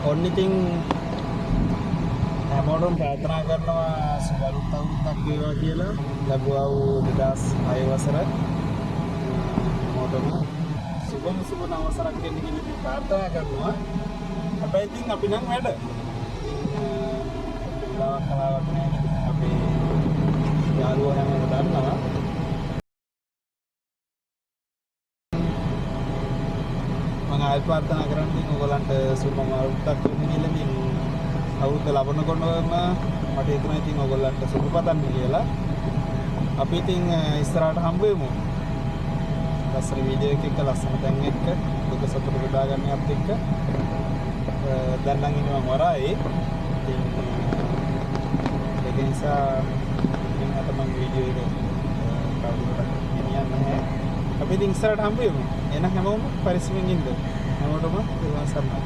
ඔන්න ඉතින් හැමෝටම ප්‍රාර්ථනා කරනවා සුබ අලුත් අවුරුද්දක් වේවා කියලා. ලැබුවා වූ 2006 වසර හැමෝටම සුබම සුබ නවසරක් වෙන්න කියලා ප්‍රාර්ථනා කරනවා. හැබැයි ඉතින් අපි නම් වැඩ කලාවක් නෑ. අපේ යාළුවෝ හැමෝම දන්නවා. මම ආයෙත් ප්‍රාර්ථනා කරන්නේ ඔයගලන්ට සුබම අවුරුද්දක් වෙන්න කියලා. ඉතින් අවුරුද්ද ලබනකොටම මට හිතුණා ඉතින් ඔයගලන්ට සුබ පතන්න කියලා. අපි ඉතින් ඉස්සරහට හම්බ වෙමු. ලස්සන වීඩියෝ එකක ලස්සන තැන් එක්ක දුක සතුට බෙදා ගන්නත් එක්ක. දැන් නම් ඉන්නේ මම වරායේ. ඉතින් ඒක නිසා ඉතින් අද මම වීඩියෝ එක කවුරුකට ගෙනියන්නේ නැහැ. අපි ඉතින් ඉස්සරහට හම්බ වෙමු. එහෙනම් හැමෝම පරිස්සමෙන් ඉන්න. හැමෝටම දරුවන් සරණයි.